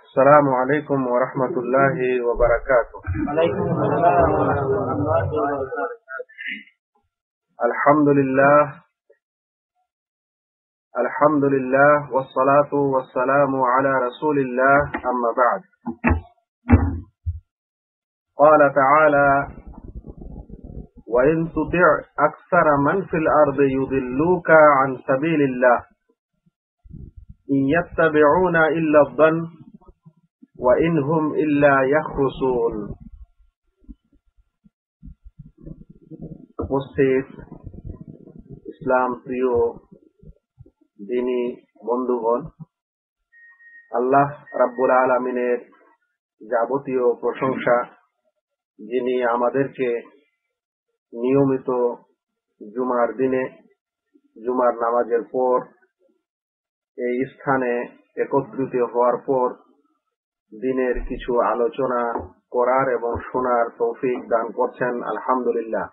السلام عليكم ورحمة الله وبركاته. الحمد لله والصلاة والسلام على رسول الله أما بعد. قال تعالى: وإن تطع أكثر من في الأرض يضلوك عن سبيل الله إن يتبعون إلا الظن وإن هم إلا يخرصون. উপস্থিত ইসলাম প্রিয় দিনী বন্ধুগণ, আল্লাহ রাব্বুল আলামিনের যাবতীয় প্রশংসা, যিনি আমাদেরকে নিয়মিত জুমার দিনে জুমার নামাজের পর এই স্থানে একত্রিত হওয়ার পর দিনের কিছু আলোচনা করার এবং শোনার তৌফিক দান করছেন। আলহামদুলিল্লাহ।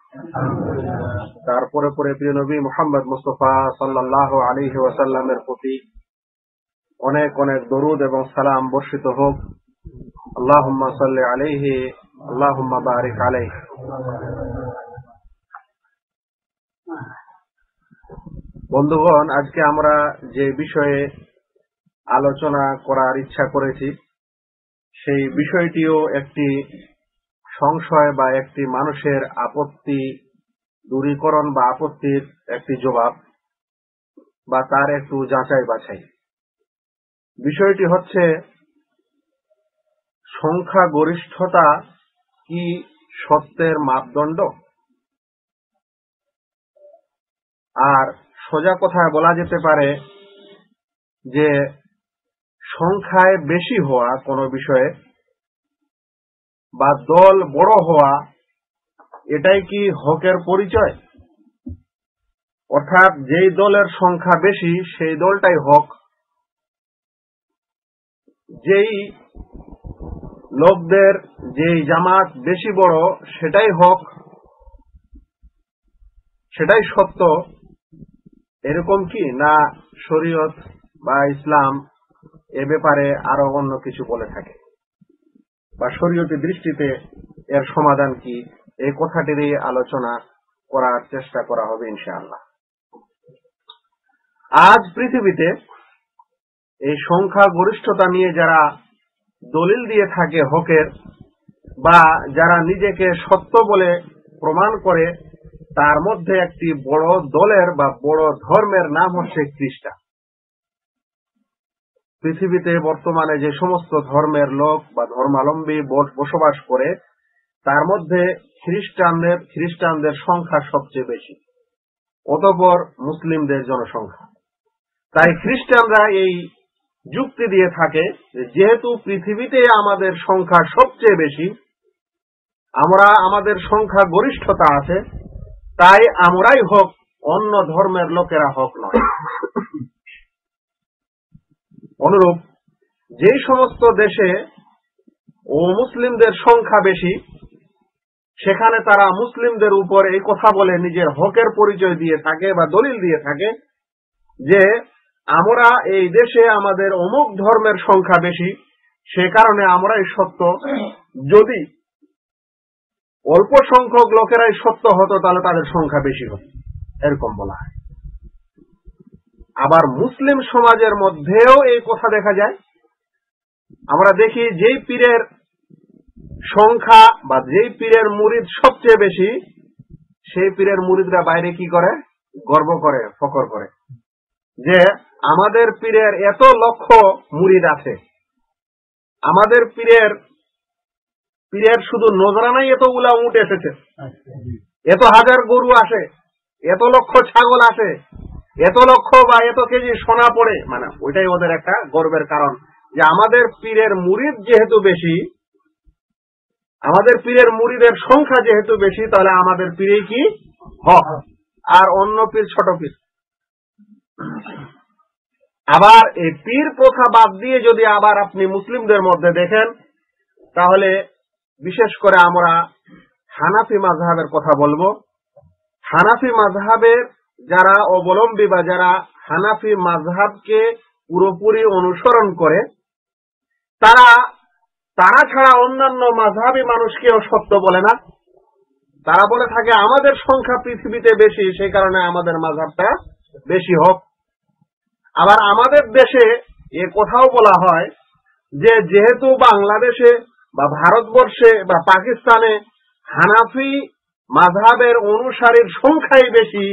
তারপরে প্রিয় নবী মুহাম্মদ মুস্তাফা সাল্লাল্লাহু আলাইহি ওয়াসাল্লামের প্রতি অনেক অনেক দরুদ এবং সালাম বর্ষিত হোক। আল্লাহুম্মা সাল্লি আলাইহি আল্লাহুম্মা বারিক আলাইহি। বন্ধুগণ, আজকে আমরা যে বিষয়ে আলোচনা করার ইচ্ছা করেছি সেই বিষয়টিও একটি সংশয় বা একটি মানুষের আপত্তি দূরীকরণ বা আপত্তির একটি জবাব বা তার একটু যাচাই বাছাই। বিষয়টি হচ্ছে, সংখ্যাগরিষ্ঠতা কি সত্যের মাপদণ্ড? আর সোজা কথায় বলা যেতে পারে যে সংখ্যায় বেশি হওয়া কোনো বিষয়ে বা দল বড় হওয়া, এটাই কি হকের পরিচয়? অর্থাৎ যেই দলের সংখ্যা বেশি সেই দলটাই হক, যেই লোকদের যেই জামাত বেশি বড় সেটাই হক, সেটাই সত্য, এরকম কি? না শরীয়ত বা ইসলাম এ ব্যাপারে আরো অন্য কিছু বলে থাকে, বা শরীয়তি দৃষ্টিতে এর সমাধান কি, এই কথাটিরই আলোচনা করার চেষ্টা করা হবে ইনশাআল্লাহ। আজ পৃথিবীতে এই সংখ্যা গরিষ্ঠতা নিয়ে যারা দলিল দিয়ে থাকে হকের, বা যারা নিজেকে সত্য বলে প্রমাণ করে, তার মধ্যে একটি বড় দলের বা বড় ধর্মের নাম হচ্ছে খ্রিস্টান। পৃথিবীতে বর্তমানে যে সমস্ত ধর্মের লোক বা ধর্মাবলম্বী বসবাস করে, তার মধ্যে খ্রিস্টানদের সংখ্যা সবচেয়ে বেশি, অতঃপর মুসলিমদের জনসংখ্যা। তাই খ্রিস্টানরা এই যুক্তি দিয়ে থাকে যেহেতু পৃথিবীতে আমাদের সংখ্যা সবচেয়ে বেশি, আমাদের সংখ্যা গরিষ্ঠতা আছে, তাই আমরাই হক, অন্য ধর্মের লোকেরা হক নয়। অনুরূপ যে সমস্ত দেশে মুসলিমদের সংখ্যা বেশি, সেখানে তারা মুসলিমদের উপর এই কথা বলে নিজের হকের পরিচয় দিয়ে থাকে বা দলিল দিয়ে থাকে যে আমরা এই দেশে আমাদের অমুক ধর্মের সংখ্যা বেশি, সে কারণে আমরাই সত্য। যদি অল্প সংখ্যক লোকেরাই সত্য হতো তাহলে তাদের সংখ্যা বেশি হতো, এরকম বলা হয়। আবার মুসলিম সমাজের মধ্যেও এই কথা দেখা যায়। আমরা দেখি যেই পীরের সংখ্যা বা যেই পীরের মুরিদ সবচেয়ে বেশি, সেই পীরের মুরিদরা বাইরে কি করে? গর্ব করে, ফখর করে যে আমাদের পীরের এত লক্ষ মুরিদ আছে, আমাদের পীরের শুধু নজরানাই এতগুলা উট এসেছে, এত হাজার গরু আসে, এত লক্ষ ছাগল আসে, এত লক্ষ বা এত কেজি সোনা পড়ে। মানে ওইটাই ওদের একটা গর্বের কারণ যে আমাদের পীরের মুরিদ যেহেতু বেশি, আমাদের পীরের মুরিদের সংখ্যা যেহেতু বেশি, তাহলে আমাদের পীরেই কি হক, আর অন্য পীর ছোট পীর। আবার এই পীর প্রথা বাদ দিয়ে যদি আবার আপনি মুসলিমদের মধ্যে দেখেন, তাহলে বিশেষ করে আমরা হানাফি মাযহাবের কথা বলবো। হানাফি মাযহাবের যারা অবলম্বী বা যারা হানাফি মাযহাবকে পুরোপুরি অনুসরণ করে, তারা ছাড়া অন্যান্য মাযহাবী মানুষকেও সত্য বলে না। তারা বলে থাকে আমাদের সংখ্যা পৃথিবীতে বেশি, সেই কারণে আমাদের মাযহাবটা বেশি হোক। আবার আমাদের দেশে এ কথাও বলা হয় যে যেহেতু বাংলাদেশে বা ভারতবর্ষে বা পাকিস্তানে হানাফি মাযহাবের অনুসারীর সংখ্যাই বেশি,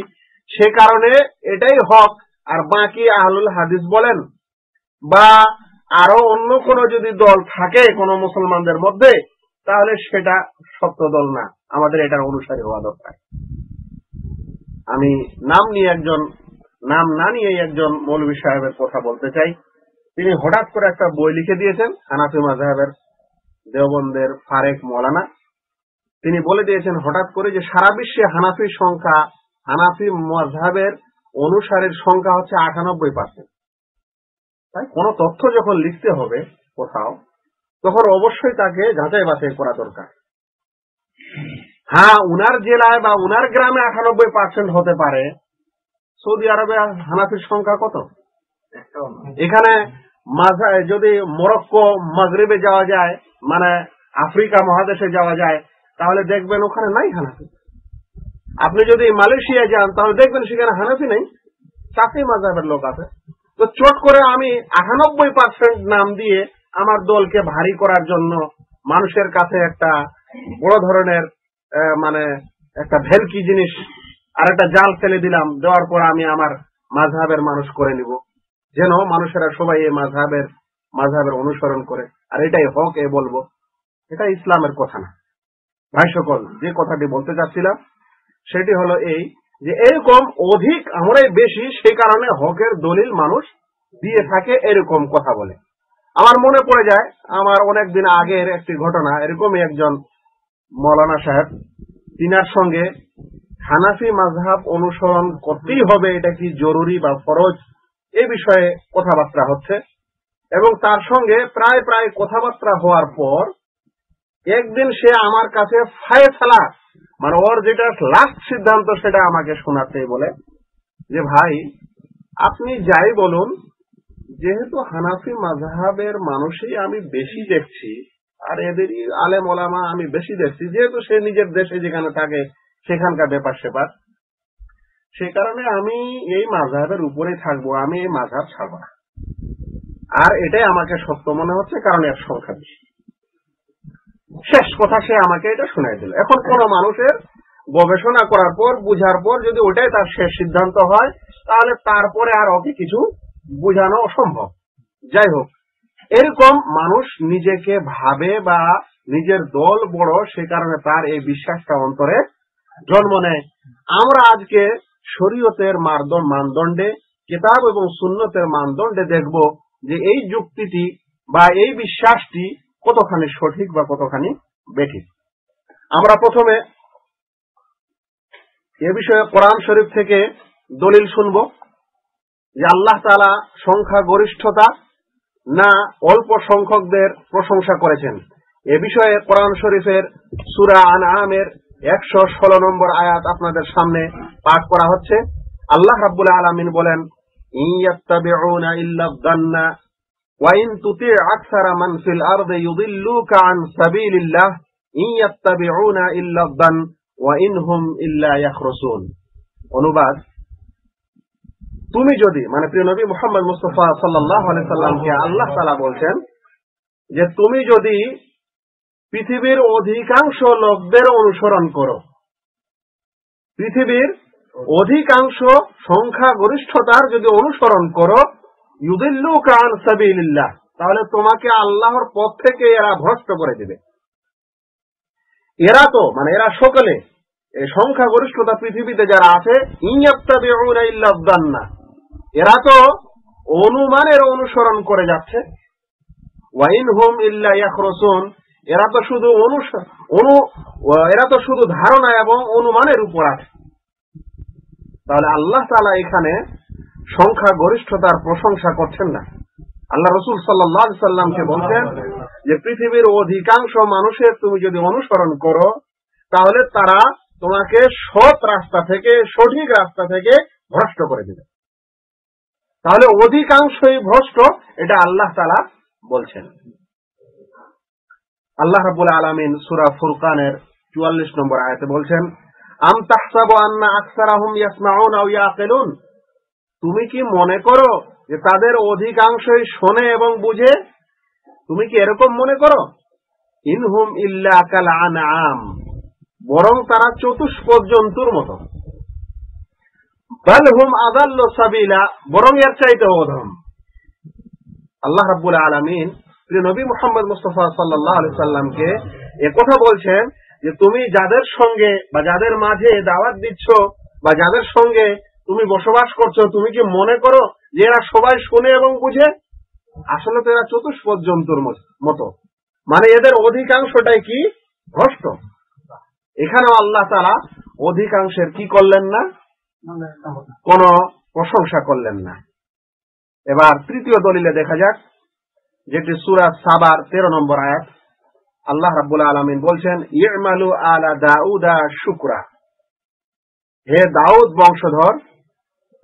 সে কারণে এটাই হক, আর বাকি আহলুল হাদিস বলেন বা আরো অন্য কোন যদি দল থাকে কোন মুসলমানদের মধ্যে, তাহলে সেটা সত্য দল না, আমাদের এটার অনুসারী হওয়া দরকার। আমি নাম না নিয়ে একজন মৌলভী সাহেবের কথা বলতে চাই। তিনি হঠাৎ করে একটা বই লিখে দিয়েছেন, হানাফি মাযহাবের দেওবন্দের ফারেক মৌলানা। তিনি বলে দিয়েছেন হঠাৎ করে যে সারা বিশ্বে হানাফি মাযহাবের অনুসারীর সংখ্যা হচ্ছে 98%। তাই কোন তথ্য যখন লিখতে হবে কোথাও, তখন অবশ্যই তাকে যাচাই বাছাই করা দরকার। হ্যাঁ, উনার জেলায় বা উনার গ্রামে 98% হতে পারে। সৌদি আরবে হানাফির সংখ্যা কত? এখানে যদি মরক্কো মাগরিবে যাওয়া যায়, মানে আফ্রিকা মহাদেশে যাওয়া যায়, তাহলে দেখবেন ওখানে নাই হানাফি। আপনি যদি মালয়েশিয়া যান, তাহলে দেখবেন সেখানে হানাফি নেই, শাফি মাযহাবের লোক আছে। তো চট করে আমি 98% নাম দিয়ে আমার দলকে ভারী করার জন্য মানুষের কাছে একটা বড় ধরনের মানে একটা ভেলকি জিনিস আর একটা জাল ফেলে দিলাম, দেওয়ার পর আমি আমার মাযহাবের মানুষ করে নিব, যেন মানুষেরা সবাই এই মাযহাবের অনুসরণ করে, আর এটাই হক এ বলবো। এটা ইসলামের কথা না। ভাই সকল, যে কথাটি বলতে চাচ্ছিলাম সেটি হলো এই যে এরকম অধিক আমরাই বেশি, সেই কারণে হকের দলিল মানুষ দিয়ে থাকে, এরকম কথা বলে। আমার মনে পড়ে যায় আমার অনেকদিন আগের একটি ঘটনা। এরকমই একজন মৌলানা সাহেব, তিনার সঙ্গে হানাফি মাযহাব অনুসরণ করতেই হবে, এটা কি জরুরি বা ফরজ, এই বিষয়ে কথাবার্তা হচ্ছে। এবং তার সঙ্গে প্রায় কথাবার্তা হওয়ার পর একদিন সে আমার কাছে ফায়সালা, মানে ওর যেটা লাস্ট সিদ্ধান্ত, সেটা আমাকে শোনাতে বলে যে ভাই, আপনি যাই বলুন, যেহেতু হানাফি মাযহাবের মানুষই আমি বেশি দেখছি, আর এদেরই আলেম ওলামা আমি বেশি দেখছি, যেহেতু সে নিজের দেশে যেখানে থাকে সেখানকার ব্যাপার সেপার, সে কারণে আমি এই মাযহাবের উপরেই থাকবো, আমি এই মাযহাব ছাড়বো না। আর এটাই আমাকে সত্য মনে হচ্ছে, কারণ এর সংখ্যা বেশি। শেষ কথা সে আমাকে এটা শোনাই দিল। এখন কোন মানুষের গবেষণা করার পর, বুঝার পর যদি ওটাই তার শেষ সিদ্ধান্ত হয়, তাহলে তারপরে আর ওকে কিছু বোঝানো অসম্ভব। যাই হোক, এরকম মানুষ নিজেকে ভাবে বা নিজের দল বড়, সে কারণে তার এই বিশ্বাসটা অন্তরে জন্ম নেয়। আমরা আজকে শরীয়তের মানদণ্ডে, কিতাব এবং সুন্নতের মানদণ্ডে দেখব যে এই যুক্তিটি বা এই বিশ্বাসটি কতখানি সঠিক বা কতখানি বেঠিক। আমরা প্রথমে এ বিষয়ে কোরআন শরীফ থেকে দলিল শুনব যে আল্লাহ তাআলা সংখ্যা গরিষ্ঠতা না অল্প সংখ্যকদের প্রশংসা করেছেন। এ বিষয়ে কোরআন শরীফের সূরা আনআমের 116 নম্বর আয়াত আপনাদের সামনে পাঠ করা হচ্ছে। আল্লাহ রাব্বুল আলামিন বলেন, ইয়াত্তাবিউনা ইল্লা যান্না ওয়া ইন তুতি' আকসারা মান ফিল আরদি ইউদিল্লুকা আন সাবিলিল্লাহ ইয়াত্তাবিউনা ইল্লা যান ওয়া ইনহুম ইল্লা ইয়াখরুসুন। অনুবাদ, তুমি যদি, মানে প্রিয় নবী মুহাম্মদ মুস্তাফা সাল্লাল্লাহু আলাইহি সাল্লামকে আল্লাহ তাআলা বলছেন যে তুমি যদি পৃথিবীর অধিকাংশ লোকদের অনুসরণ করো, পৃথিবীর অধিকাংশ সংখ্যা গরিষ্ঠতার যদি অনুসরণ করো, ইউদিল্লুকা আন সাবিলিল্লাহ, তাহলে তোমাকে আল্লাহর পথ থেকে এরা ভ্রষ্ট করে দেবে। এরা তো, মানে এরা সকলে, এই সংখ্যা গরিষ্ঠতা পৃথিবীতে যারা আছে, ইয়াত্তাবিউনা ইল্লা যান্না, এরা তো অনুমানের অনুসরণ করে যাচ্ছে। ওয়া ইনহুম ইল্লা ইয়াখরুসুন, এরা তো শুধু ধারণা এবং অনুমানের উপর আছে। তাহলে আল্লাহ তাআলা এখানে সংখ্যা গরিষ্ঠতার প্রশংসা করছেন না। আল্লাহ রাসূল সাল্লাল্লাহু আলাইহি সাল্লামকে বলছেন যে পৃথিবীর অধিকাংশ মানুষের তুমি যদি অনুসরণ করো, তাহলে তারা তোমাকে সৎ রাস্তা থেকে, সঠিক রাস্তা থেকে ভ্রষ্ট করে দিবে। তাহলে অধিকাংশই ভ্রষ্ট, এটা আল্লাহ তাআলা বলছেন। আল্লাহ রাব্বুল আলামিন সূরা ফুরকানের 44 নম্বর আয়াতে বলছেন, আম তাহসাবু আন্না আকসারাহুম ইয়াসমাউনা আও ইয়াকিলুন, তুমি কি মনে করো যে তাদের অধিকাংশই শোনে এবং বুঝে? তুমি কি এরকম মনে করো? ইনহুম ইল্লা কাল আনআম, বরং তারা চতুষ্পদ জন্তুর মতো। বাল হুম আযাল্লু সাবিলা, বরং এর চাইতে অধম। আল্লাহ রাব্বুল আলামিন প্রিয় নবী মুহাম্মদ মুস্তাফা সাল্লাল্লাহু আলাইহি সাল্লামকে একথা বলছেন যে তুমি যাদের সঙ্গে বা যাদের মাঝে দাওয়াত দিচ্ছ বা যাদের সঙ্গে তুমি বসবাস করছো, তুমি কি মনে করো যে এরা সবাই শুনে এবং বুঝে? আসলে তো এরা চতুষ্পদ জন্তুর মতো, মানে এদের অধিকাংশটাই কি? ভ্রষ্ট। এখানেও আল্লাহ তাআলা অধিকাংশের কি করলেন না? কোন প্রশংসা করলেন না। এবার তৃতীয় দলিলে দেখা যাক, যেটি সূরা সাবার 13 নম্বর আয়াত। আল্লাহ রাব্বুল আলামিন বলছেন, ইমালু আলা দাউদা শুকরা, হে দাউদ বংশধর,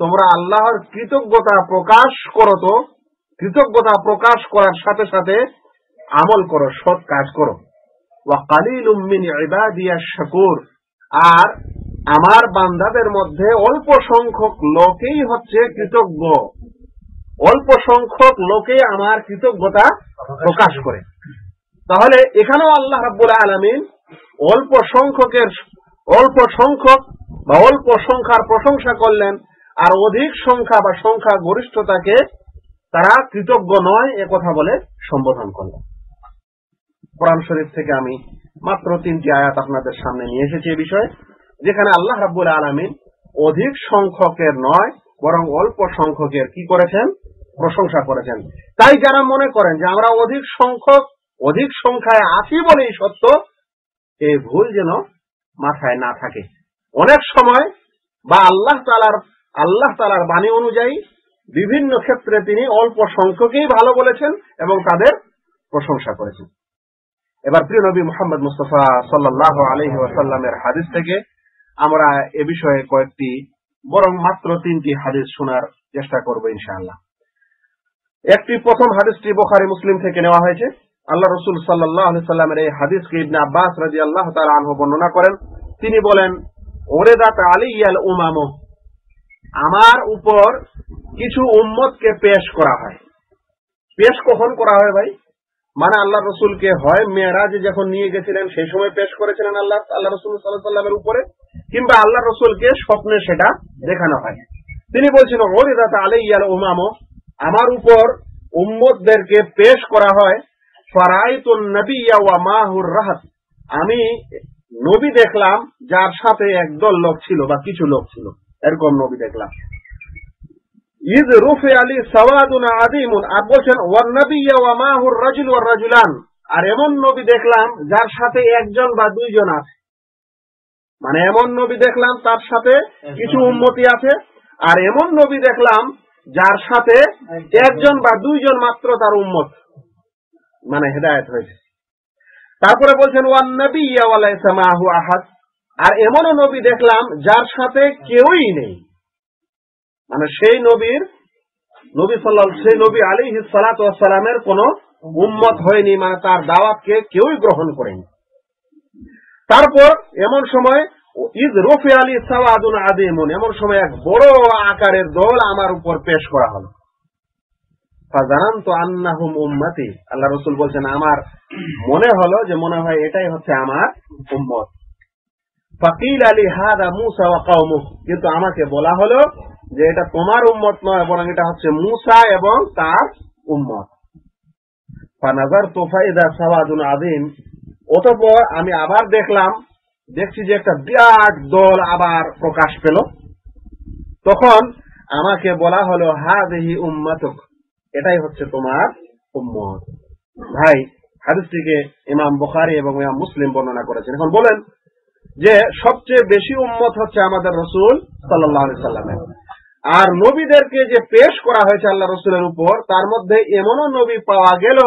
তোমরা আল্লাহর কৃতজ্ঞতা প্রকাশ করো। তো কৃতজ্ঞতা প্রকাশ করার সাথে সাথে আমল করো, সৎ কাজ করো। ওয়া কালিলুম মিন ইবাদিয়াশ শাকুর, আর আমার বান্দাদের মধ্যে অল্প সংখ্যক লোকেই হচ্ছে কৃতজ্ঞ, অল্প সংখ্যক লোকেই আমার কৃতজ্ঞতা প্রকাশ করে। তাহলে এখানেও আল্লাহ রাব্বুল আলামিন অল্প সংখ্যক বা অল্প সংখ্যার প্রশংসা করলেন, আর অধিক সংখ্যা বা সংখ্যা গরিষ্ঠতাকে তারা কৃতজ্ঞ নয় এ কথা বলে সম্বোধন করলেন। কোরআন শরীফ থেকে আমি মাত্র 3টি আয়াত আপনাদের সামনে নিয়ে এসেছি এই বিষয়ে, যেখানে আল্লাহ রাব্বুল আলামিন অধিক সংখ্যকের নয় বরং অল্প সংখ্যকের কি করেছেন? প্রশংসা করেছেন। তাই যারা মনে করেন যে আমরা অধিক সংখ্যায় আছি বলেই সত্য, এই ভুল যেন মাথায় না থাকে। অনেক সময় বা আল্লাহ তাআলার বাণী অনুযায়ী বিভিন্ন ক্ষেত্রে তিনি অল্প সংখ্যকেই ভালো বলেছেন এবং তাদের প্রশংসা করেছেন। এবার প্রিয় নবী মুহাম্মদ মুস্তাফা সাল্লাল্লাহু আলাইহি ওয়াসাল্লামের হাদিস থেকে আমরা এ বিষয়ে কয়েকটি, বরং মাত্র 3টি হাদিস শোনার চেষ্টা করব ইনশাআল্লাহ। প্রথম হাদিসটি বুখারী মুসলিম থেকে নেওয়া হয়েছে। আল্লাহ রাসূল সাল্লাল্লাহু আলাইহি ওয়াসাল্লামের এই হাদিসকে ইবনে আব্বাস রাদিয়াল্লাহু তাআলা আনহু বর্ণনা করেন। তিনি বলেন, ওরেদাত আলাইয়াল উমামু, আমার উপর কিছু উম্মতকে পেশ করা হয়। পেশ কখন করা হয় ভাই? মানে আল্লাহ রাসূলকে হয় মেরাজে যখন নিয়ে গেছিলেন সেই সময় পেশ করেছিলেন আল্লাহ রাসূল সাল্লাল্লাহু আলাইহি ওয়াসাল্লামের উপরে, কিংবা আল্লাহ রাসূলকে স্বপ্নে সেটা দেখানো হয়। তিনি বলছেন, ওরেদাত আলাইয়াল উমামু, আমার উপর উম্মতদেরকে পেশ করা হয়। ফারাইতুন নাবিয়্যা ওয়া মাহুর রাহাত, আমি নবী দেখলাম যার সাথে একদল লোক ছিল বা কিছু লোক ছিল, এরকম নবী দেখলাম। ইয রুফি আলী সাওয়াদুন আযীমুন, আর বলছেন ওয়ান নাবিয়্যা ওয়া মাহুর রাজুল ওয়া রাজুলান, আর এমন নবী দেখলাম যার সাথে একজন বা দুইজন আছে। মানে এমন নবী দেখলাম তার সাথে কিছু উম্মতি আছে, আর এমন নবী দেখলাম যার সাথে একজন বা দুইজন মাত্র তার উম্মত, মানে হেদায়েত হয়েছে। তারপরে বলছেন ওয়ান নাবিয়্যা ওয়া লাইসা মাহু আহাদ, আর এমনও নবী দেখলাম যার সাথে কেউই নেই, মানে সেই নবী আলাইহিস সালাতু ওয়াস সালামের কোন উম্মত হয়নি, মানে তার দাওয়াতকে কেউই গ্রহণ করেনি। তারপর এমন সময় ইয রুফি আলী সাওয়াদুন আযীমুন, এমন সময় এক বড় আকারের দল আমার উপর পেশ করা হলো। ফাজানানতু আন্নাহুম উম্মতি, আল্লাহ রাসূল বলছেন আমার মনে হলো যে মনে হয় এটাই হচ্ছে আমার উম্মত। ফাকিল আলী হাদা মূসা ওয়া কওমুহু, কিন্তু আমাকে বলা হলো যে এটা তোমার উম্মত নয়, বরং এটা হচ্ছে মূসা এবং তার উম্মত। ফানাযারতু ফাইদা সাওয়াদুন আযীম, অতঃপর আমি আবার দেখছি যে একটা বিরাট দল আবার প্রকাশ পেল। তখন আমাকে বলা হলো হাযিহি উম্মাতুক, এটাই হচ্ছে তোমার উম্মত। ভাই, হাদিসটিকে ইমাম বুখারী এবং ইমাম মুসলিম বর্ণনা করেছেন। এখন বলেন যে সবচেয়ে বেশি উম্মত হচ্ছে আমাদের রাসূল সাল্লাল্লাহু আলাইহি সাল্লামের, আর নবীদেরকে যে পেশ করা হয়েছে আল্লাহ রাসূলের উপর, তার মধ্যে এমনও নবী পাওয়া গেল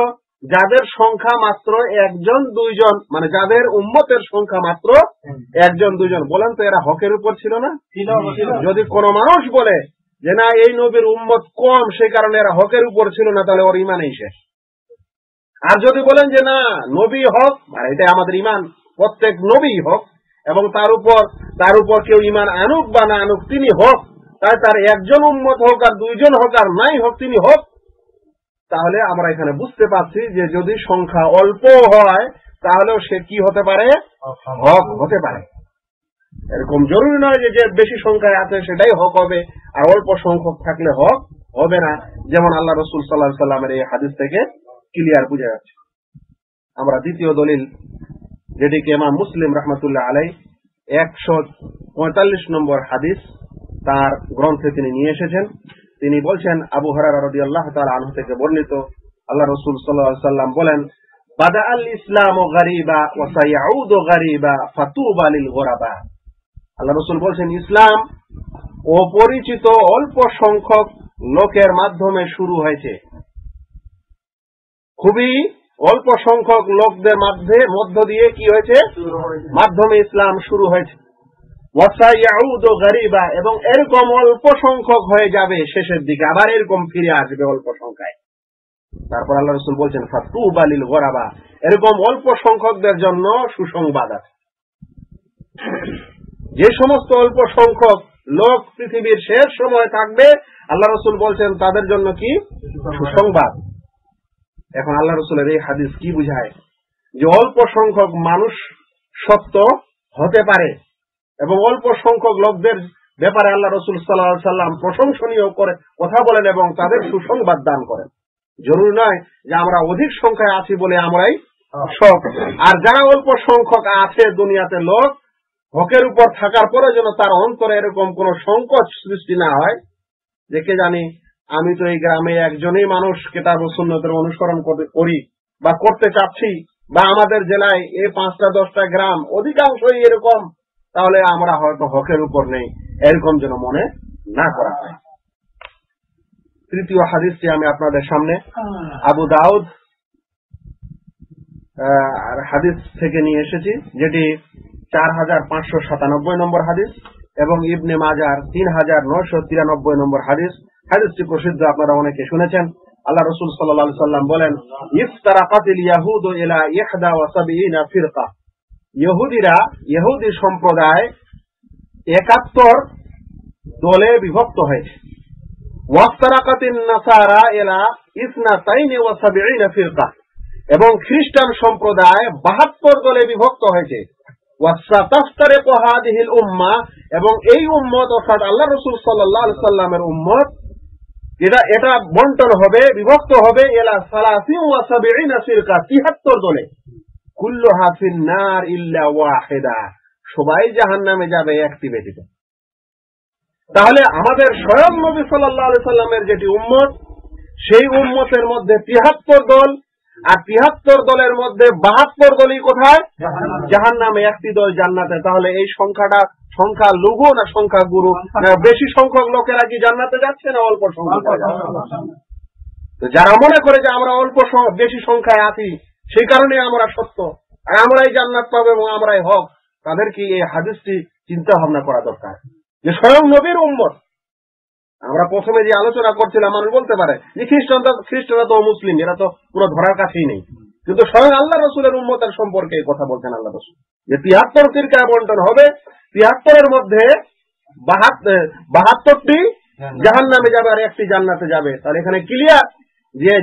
যাদের সংখ্যা মাত্র একজন দুইজন, মানে যাদের উম্মতের সংখ্যা মাত্র একজন দুইজন, বলেন তো এরা হকের উপর ছিল না? যদি কোনো মানুষ বলে যে না এই নবীর উম্মত কম সেই কারণে এরা হকের উপর ছিল না, তাহলে ওর ইমানই শেষ। আর যদি বলেন যে না নবী হক, মানে এটা আমাদের ইমান, প্রত্যেক নবী হক এবং তার উপর কেউ ইমান আনুক বা না আনুক তিনি হক, তাই তার একজন উম্মত হোক আর দুইজন হোক আর নাই হোক তিনি হক, তাহলে আমরা এখানে বুঝতে পারছি যে যদি সংখ্যা অল্প হয় তাহলেও সে কি হতে পারে? হক হতে পারে। এরকম জরুরি নয় যে বেশি সংখ্যায় আছে সেটাই হক হবে, আর অল্প সংখ্যক থাকলে হক হবে না। যেমন আল্লাহ রাসূল সাল্লাল্লাহু আলাইহি সাল্লামের এই হাদিস থেকে ক্লিয়ার বোঝা যাচ্ছে। আমরা দ্বিতীয় দলিল, যেটিকে ইমাম মুসলিম রাহমাতুল্লাহ আলাইহি 145 নম্বর হাদিস তার গ্রন্থে তিনি নিয়ে এসেছেন। তিনি বলছেন, আবু হুরায়রা রাদিয়াল্লাহু তাআলা আনহু থেকে বর্ণিত, আল্লাহ রাসূল সাল্লাল্লাহু আলাইহি সাল্লাম বলেন, বাদা আল ইসলামু গারিবা ওয়া সায়াউদু গারিবা ফাতুবা লিল গুরাবা। আল্লাহ রাসূল বলছেন ইসলাম অপরিচিত অল্প সংখ্যক লোকের মাধ্যমে শুরু হয়েছে, খুবই অল্প সংখ্যক লোকদের মধ্য দিয়ে কি হয়েছে? মাধ্যমে ইসলাম শুরু হয়েছে। ওয়াসায়াউদু গারিবা, এবং এরকম অল্প সংখ্যক হয়ে যাবে শেষের দিকে, আবার এরকম ফিরে আসবে অল্প সংখ্যায়। তারপর আল্লাহ রাসূল বলছেন ফাতুবা লিল গুরাবা, এরকম অল্প সংখ্যকদের জন্য সুসংবাদ আছে। যে সমস্ত অল্প সংখ্যক লোক পৃথিবীর শেষ সময় থাকবে, আল্লাহ রাসূল বলছেন তাদের জন্য কি সুসংবাদ। এখন আল্লাহ রাসূলের এই হাদিস কি বুঝায়? যে অল্প সংখ্যক মানুষ সত্য হতে পারে এবং অল্প সংখ্যক লোকদের ব্যাপারে আল্লাহ রাসূল সাল্লাল্লাহু আলাইহি সাল্লাম প্রশংসনীয় করে কথা বলেন এবং তাদের সুসংবাদ দান করেন। জরুরি নয় যে আমরা অধিক সংখ্যায় আছি বলে আমরাই সব, আর যারা অল্প সংখ্যক আছে দুনিয়াতে লোক, হকের উপর থাকার পরে যেন তার অন্তরে এরকম কোন সংকোচ সৃষ্টি না হয় যে কে জানি আমি তো এই গ্রামে একজনই মানুষ কিতাব ও সুন্নতের অনুসরণ করি বা করতে চাচ্ছি, বা আমাদের জেলায় এই 5-10টা গ্রাম অধিকাংশই এরকম, তাহলে আমরা হয়তো হকের উপর নেই, এরকম যেন মনে না করা হয়। তৃতীয় হাদিসটি আমি আপনাদের সামনে আবু দাউদ হাদিস থেকে নিয়ে এসেছি, যেটি 4597 নম্বর হাদিস, এবং ইবনে মাজার 3993 নম্বর হাদিস। হাদিসটি প্রসিদ্ধ, আপনারা অনেকে শুনেছেন। আল্লাহ রাসূল সাল্লাল্লাহু আলাইহি সাল্লাম বলেন, ইফতারাকাতিল ইয়াহুদু ইলা 71 ফিরকা, ইহুদি সম্প্রদায় 71 দলে বিভক্ত হয়েছে। ওয়াফতারাকাতিন নাসারা ইলা 72 ফিরকা, এবং খ্রিস্টান সম্প্রদায় 72 দলে বিভক্ত হয়েছে। ওয়াসাতাফতারিকু হাদিহিল উম্মাহ, এবং এই উম্মত অর্থাৎ আল্লাহ রাসূল সাল্লাল্লাহু আলাইহি সাল্লামের উম্মত এটা বন্টন হবে, বিভক্ত হবে ইলা 73 ফিরকা, 73 দলে। কুল্লুহা ফিন নার ইল্লা ওয়াহিদা, সবাই জাহান্নামে যাবে একটি ব্যতীত। তাহলে আমাদের স্বয়ং নবী সাল্লাল্লাহু আলাইহি সাল্লামের যেটি উম্মত, সেই উম্মতের মধ্যে 73 দল, আর 73 দলের মধ্যে 72 দলই কোথায়? জাহান্নামে, একটি দল জান্নাতে। তাহলে এই সংখ্যা লঘু না সংখ্যা গুরু? বেশি সংখ্যক লোকেরা কি জান্নাতে যাচ্ছে না অল্প সংখ্যক? যারা মনে করে যে আমরা বেশি সংখ্যায় আছি সেই কারণে আমরা সত্য, আর আমরাই জান্নাত পাবো এবং আমরাই হক, তাদের কি এই হাদিসটি চিন্তা ভাবনা করা দরকার যে স্বয়ং নবীর উম্মত। আমরা প্রথমে যে আলোচনা করছিলাম, মানুষ বলতে পারে যে খ্রিস্টানরা তো মুসলিম, এরা তো কোনো ধরার কাছেই নেই, কিন্তু স্বয়ং আল্লাহ রাসূলের উম্মতের সম্পর্কে এই কথা বলছেন আল্লাহ রাসূল যে 73 ফিরকায় বন্টন হবে, 73-এর মধ্যে 72টি জাহান্নামে যাবে আর একটি জান্নাতে যাবে। তাহলে এখানে ক্লিয়ার যে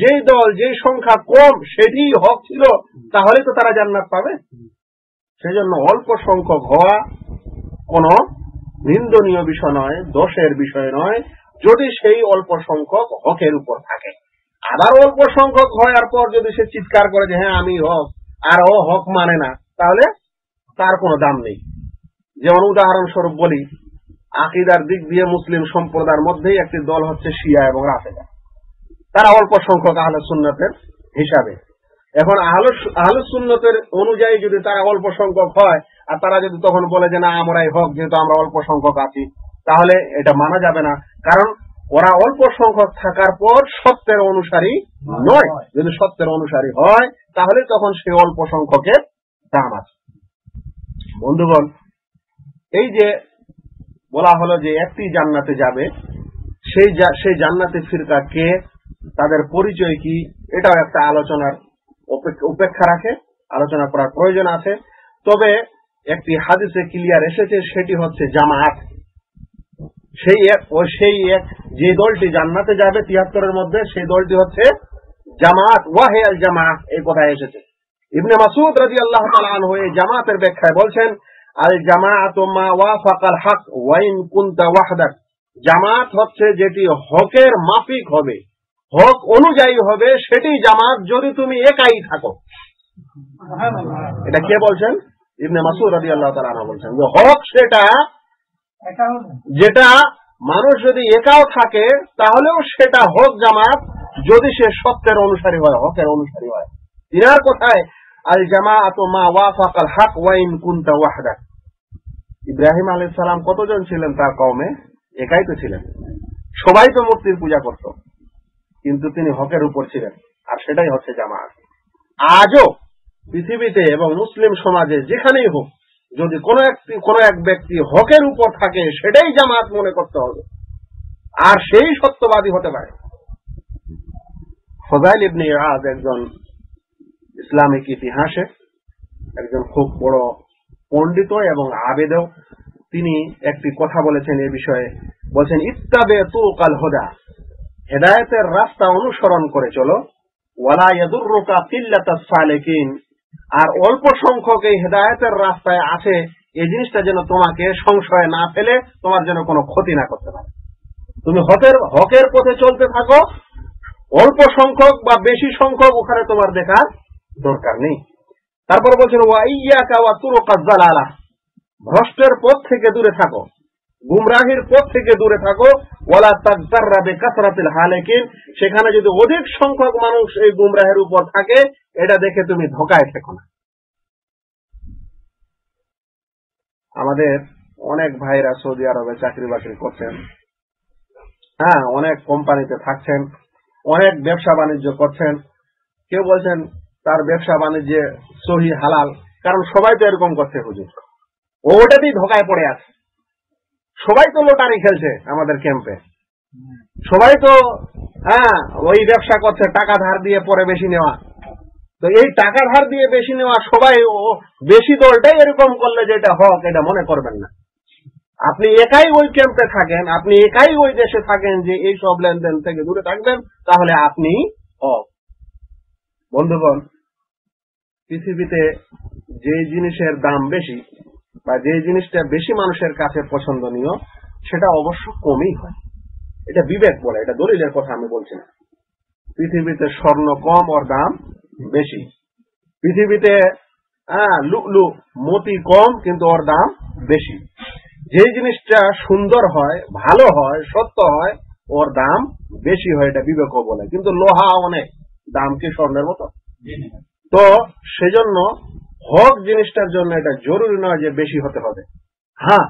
যেই দল যেই সংখ্যা কম সেটি হক ছিল, তাহলে তো তারা জান্নাত পাবে। সেই জন্য অল্প সংখ্যক হওয়া কোনো নিন্দনীয় বিষয় নয়, দোষের বিষয় নয়, যদি সেই অল্প সংখ্যক হকের উপর থাকে। আবার অল্প সংখ্যক হওয়ার পর যদি সে চিৎকার করে যে হ্যাঁ আমি হক, আর ও হক মানে না, তাহলে তার কোনো দাম নেই। যেমন উদাহরণস্বরূপ বলি, আকীদার দিক দিয়ে মুসলিম সম্প্রদায়ের মধ্যেই একটি দল হচ্ছে শিয়া এবং রাফেদা। তারা অল্প সংখ্যক আহলে সুন্নতের হিসাবে। এখন আহলে সুন্নতের অনুযায়ী যদি তারা অল্প সংখ্যক হয়, আর তারা যদি তখন বলে যে না আমরাই হক যেহেতু আমরা অল্প সংখ্যক আছি, তাহলে এটা মানা যাবে না। কারণ ওরা অল্প সংখ্যক থাকার পর সত্যের অনুসারী নয়। যদি সত্যের অনুসারী হয় তাহলে তখন সে অল্প সংখ্যকের দাম আছে। বন্ধুগণ, এই যে বলা হলো যে একটি জান্নাতে যাবে, সেই জান্নাতে ফিরকা কে, তাদের পরিচয় কি, এটাও একটা আলোচনার উপেক্ষা রাখে, আলোচনা করার প্রয়োজন আছে। তবে একটি হাদিসে ক্লিয়ার এসেছে, সেটি হচ্ছে জামাত। সেই এক যে দলটি জান্নাতে যাবে 73-এর মধ্যে, সেই দলটি হচ্ছে জামাত। ওয়াহে আল জামাত এই কথা এসেছে। ইবনে মাসউদ রাদিয়াল্লাহু তাআলা আনহু এই জামাতের ব্যাখ্যায় বলছেন, আল জামাআতু মা ওয়াফাকাল হক ওয়া ইন কুনতা ওয়াহদাক। জামাত হচ্ছে যেটি হকের মাফিক হবে, হক অনুযায়ী হবে, সেটি জামাত যদি তুমি একাই থাকো। এটা কে বলছেন? ইবনে মাসউদ রাদিয়াল্লাহু তাআলা আনহু বলছেন যে হক সেটা যেটা মানুষ যদি একাও থাকে তাহলেও সেটা হক জামাত, যদি সে সত্যের অনুসারী হয়, হকের অনুসারী হয়। তিনার কথায় আল জামাআতু মা ওয়াফাকাল হক ওয়া ইন কুনতা ওয়াহদাক। ইব্রাহিম আলাইহিস সালাম কতজন ছিলেন তার কওমে? একাই তো ছিলেন। সবাই তো মূর্তির পূজা করত, কিন্তু তিনি হকের উপর ছিলেন, আর সেটাই হচ্ছে জামাত। আজও পৃথিবীতে এবং মুসলিম সমাজে যেখানেই হোক, যদি কোন এক ব্যক্তি হকের উপর থাকে, সেটাই জামাত মনে করতে হবে, আর সেই সত্যবাদী হতে পারে। ফুযাইল ইবনে ইয়াদ একজন ইসলামিক ইতিহাসে একজন খুব বড় পণ্ডিত এবং আবেদও। তিনি একটি কথা বলেছেন এ বিষয়ে, বলছেন ইত্তাবে তুরকাল হুদা, হেদায়েতের রাস্তা অনুসরণ করে চলো, ওয়ালা ইয়াদুররুকা কিল্লাতাস সালিকিন, আর অল্প সংখ্যক এই হেদায়েতের রাস্তায় আছে এই জিনিসটা যেন তোমাকে সংশয়ে না ফেলে, তোমার যেন কোনো ক্ষতি না করতে পারে। তুমি হকের পথে চলতে থাকো, অল্প সংখ্যক বা বেশি সংখ্যক ওখানে তোমার দেখার দরকার নেই। তারপর বলছেন ওয়া ইয়াকা ওয়া তুরুকাজ জালালা, ভ্রষ্টের পথ থেকে দূরে থাকো, গুমরাহির পথ থেকে দূরে থাকো। ওয়ালা তাগতাররা বিকাসরাতিল হালিকিন, সেখানে যদি অধিক সংখ্যক মানুষ এই গুমরাহের উপর থাকে, এটা দেখে তুমি ধোঁকায় থেকো না। আমাদের অনেক ভাইরা সৌদি আরবে চাকরি বাকরি করছেন, হ্যাঁ, অনেক কোম্পানিতে থাকছেন, অনেক ব্যবসা বাণিজ্য করছেন। কেউ বলছেন তার ব্যবসা বাণিজ্যে সহি হালাল, কারণ সবাই তো এরকম করছে হুজুর, ওটাতেই ধোকায় পড়ে আছে। সবাই তো লটারি খেলছে আমাদের ক্যাম্পে, সবাই তো ওই ব্যবসা করছে টাকা ধার দিয়ে পরে বেশি নেওয়া। তো এই টাকা ধার দিয়ে বেশি নেওয়া, সবাই বেশি দলটাই এরকম করলে যে এটা হক, এটা মনে করবেন না। আপনি একাই ওই ক্যাম্পে থাকেন, আপনি একাই ওই দেশে থাকেন যে এই সব লেনদেন থেকে দূরে থাকবেন, তাহলে আপনি হক। বন্ধুগণ, পৃথিবীতে যে জিনিসের দাম বেশি বা যে জিনিসটা বেশি মানুষের কাছে পছন্দনীয়, সেটা অবশ্য কমই হয়। এটা বিবেক বলে, এটা দলিলের কথা আমি বলছি না। পৃথিবীতে স্বর্ণ কম, ওর দাম বেশি। পৃথিবীতে লুলু মতি কম, কিন্তু ওর দাম বেশি। যে জিনিসটা সুন্দর হয়, ভালো হয়, সত্য হয়, ওর দাম বেশি হয়, এটা বিবেক বলে। কিন্তু লোহা অনেক দাম কি স্বর্ণের মতো? তো সেজন্য হক জিনিসটার জন্য এটা জরুরি নয় যে বেশি হতে হবে। হ্যাঁ,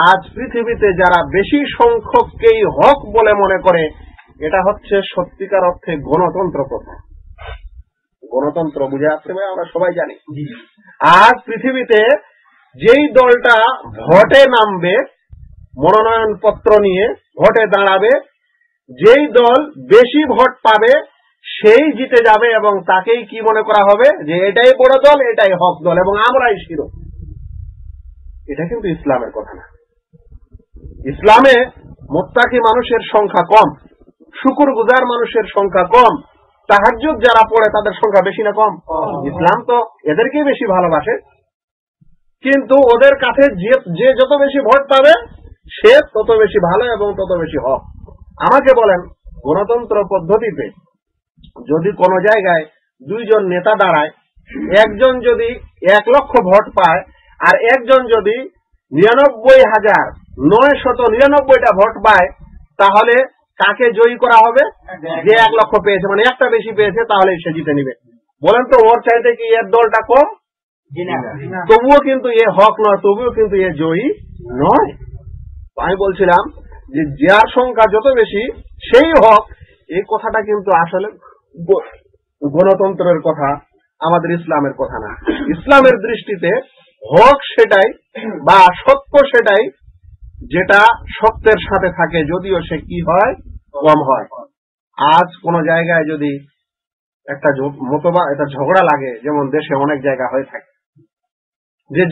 আজ পৃথিবীতে যারা বেশি সংখ্যককেই হক বলে মনে করে, এটা হচ্ছে সত্যিকার অর্থে গণতন্ত্র প্রথা। গণতন্ত্র বুঝে আসছে ভাই, আমরা সবাই জানি। আজ পৃথিবীতে যেই দলটা ভোটে নামবে, মনোনয়ন পত্র নিয়ে ভোটে দাঁড়াবে, যেই দল বেশি ভোট পাবে সেই জিতে যাবে, এবং তাকেই কি মনে করা হবে যে এটাই বড় দল, এটাই হক দল, এবং আমরাই শিরো। এটা কিন্তু ইসলামের কথা না। ইসলামে মুত্তাকি মানুষের সংখ্যা কম, শুকরগুজার মানুষের সংখ্যা কম, তাহাজ্জুদ যারা পড়ে তাদের সংখ্যা বেশি না কম? ইসলাম তো এদেরকেই বেশি ভালোবাসে, কিন্তু ওদের কাছে যে যত বেশি ভোট পাবে সে তত বেশি ভালো এবং তত বেশি হক। আমাকে বলেন, গণতন্ত্র পদ্ধতিতে যদি কোন জায়গায় দুইজন নেতা দাঁড়ায়, একজন যদি 1 লক্ষ ভোট পায় আর একজন যদি 99,999টা ভোট পায়, তাহলে কাকে জয়ী করা হবে? যে 1 লক্ষ পেয়েছে, মানে একটা বেশি পেয়েছে, তাহলে সে জিতে নিবে। বলেন তো ওর চাইতে কি এর দলটা কম? তবুও কিন্তু এ হক নয়, তবুও কিন্তু এ জয়ী নয়। আমি বলছিলাম যে যার সংখ্যা যত বেশি সেই হক, এই কথাটা কিন্তু আসলে গণতন্ত্রের কথা, আমাদের ইসলামের কথা না। ইসলামের দৃষ্টিতে হক সেটাই বা সত্য সেটাই যেটা সত্যের সাথে থাকে, যদিও সে কি হয়, কম হয়। আজ কোন জায়গায় যদি একটা মতবাদ, একটা ঝগড়া লাগে, যেমন দেশে অনেক জায়গা হয়ে থাকে,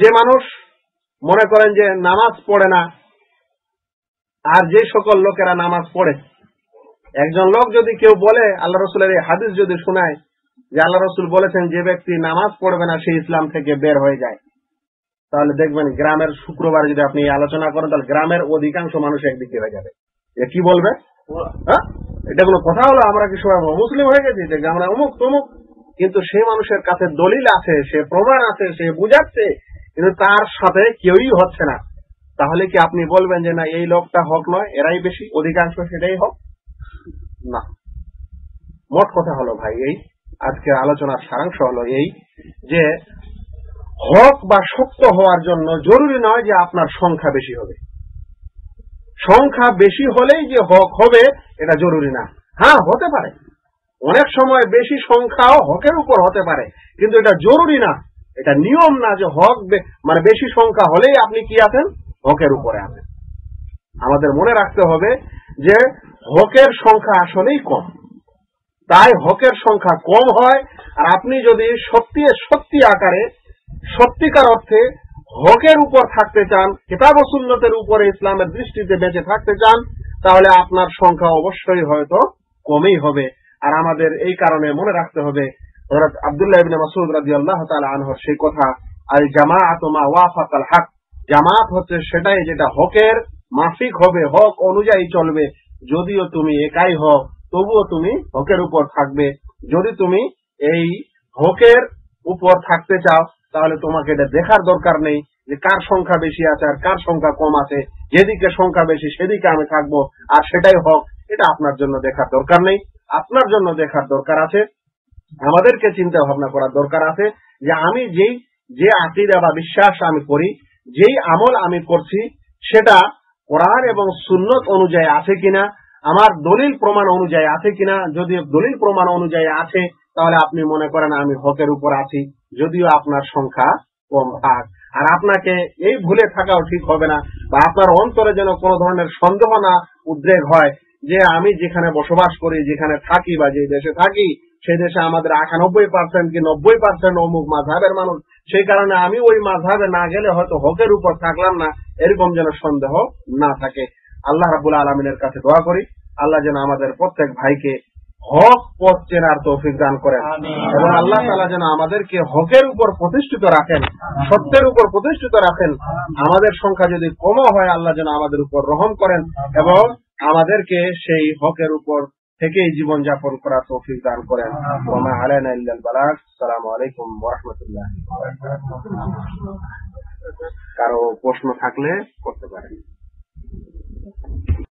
যে মানুষ মনে করেন যে নামাজ পড়ে না, আর যে সকল লোকেরা নামাজ পড়ে, একজন লোক যদি কেউ বলে, আল্লাহ রসুলের এই হাদিস যদি শোনায় যে আল্লাহ রসুল বলেছেন যে ব্যক্তি নামাজ পড়বে না সে ইসলাম থেকে বের হয়ে যায়, তাহলে দেখবেন গ্রামের শুক্রবার যদি আপনি আলোচনা করেন, তাহলে গ্রামের অধিকাংশ মানুষ একদিকে হয়ে যাবে। কি বলবে, হ্যাঁ এটা কোনো কথা হলো, আমরা কি সবাই মুসলিম হয়ে গেছি যে আমরা অমুক তমুক? কিন্তু সেই মানুষের কাছে দলিল আছে, সে প্রমাণ আছে, সে বুঝাচ্ছে, কিন্তু তার সাথে কেউই হচ্ছে না। তাহলে কি আপনি বলবেন যে না এই লোকটা হক নয়, এরাই বেশি, অধিকাংশ সেটাই হক? না। মোট কথা হলো ভাই, এই আজকের আলোচনার সারাংশ হলো এই যে হক বা সত্য হওয়ার জন্য জরুরি নয় যে আপনার সংখ্যা বেশি হবে। সংখ্যা বেশি হলেই যে হক হবে এটা জরুরি না। হ্যাঁ, হতে পারে, অনেক সময় বেশি সংখ্যাও হকের উপর হতে পারে, কিন্তু এটা জরুরি না, এটা নিয়ম না যে হক মানে বেশি সংখ্যা হলেই আপনি কি আছেন, হকের উপরে আছেন। আমাদের মনে রাখতে হবে যে হকের সংখ্যা আসলেই কম, তাই হকের সংখ্যা কম হয়। আর আপনি যদি সত্যি আকারে সত্যিকার অর্থে হকের উপর থাকতে চান, কিতাব ও সুন্নতের উপরে ইসলামের দৃষ্টিতে বেঁচে থাকতে চান, তাহলে আপনার সংখ্যা অবশ্যই হয়তো কমই হবে। আর আমাদের এই কারণে মনে রাখতে হবে হযরত আব্দুল্লাহ ইবনে মাসউদ রাদিয়াল্লাহু তাআলা আনহুর সেই কথা, আল জামাআতু মা ওয়াফাকাল হক, জামাত হচ্ছে সেটাই যেটা হকের মাফিক হবে, হক অনুযায়ী চলবে। যদিও তুমি একাই হও তবুও তুমি হকের উপর থাকবে। যদি তুমি এই হকের উপর থাকতে চাও তাহলে তোমাকে এটা দেখার দরকার নেই যে কার সংখ্যা বেশি আছে আর কার সংখ্যা কম আছে। যেদিকে সংখ্যা বেশি সেদিকে আমি থাকবো আর সেটাই হক, এটা আপনার জন্য দেখার দরকার নেই। আপনার জন্য দেখার দরকার আছে, আমাদেরকে চিন্তা ভাবনা করার দরকার আছে যে আমি যে আকীদা বা বিশ্বাস আমি করি, যেই আমল আমি করছি, সেটা কোরআন এবং সুন্নত অনুযায়ী আছে কিনা, আমার দলিল প্রমাণ অনুযায়ী আছে কিনা। যদি দলিল প্রমাণ অনুযায়ী আছে তাহলে আপনি মনে করেন আমি হকের উপর আছি, যদিও আপনার সংখ্যা কম থাক। আর আপনাকে এই ভুলে থাকাও ঠিক হবে না, বা আপনার অন্তরে যেন কোনো ধরনের সন্দেহ না উদ্রেক হয় যে আমি যেখানে বসবাস করি, যেখানে থাকি বা যে দেশে থাকি, সেই দেশে আমাদের 98% কি 90% অমুক মাযহাবের মানুষ, সেই কারণে আমি ওই মাযহাবে না গেলে হয়তো হকের উপর থাকলাম না, এরকম যেন সন্দেহ না থাকে। আল্লাহ রাব্বুল আলামিনের কাছে দোয়া করি, আল্লাহ যেন আমাদের প্রত্যেক ভাইকে হক পথ চেনার তৌফিক দান করেন, এবং আল্লাহ তাআলা যেন আমাদেরকে হকের উপর প্রতিষ্ঠিত রাখেন, সত্যের উপর প্রতিষ্ঠিত রাখেন। আমাদের সংখ্যা যদি কম হয়, আল্লাহ যেন আমাদের উপর রহম করেন এবং আমাদেরকে সেই হকের উপর থেকেই জীবন যাপন করার তৌফিক দান করেন। ওয়া মা আলাইনা ইল্লাল বালাগ। আসসালামু আলাইকুম ওয়া রাহমাতুল্লাহি ওয়া বারাকাতুহু। কারো প্রশ্ন থাকলে করতে পারেন।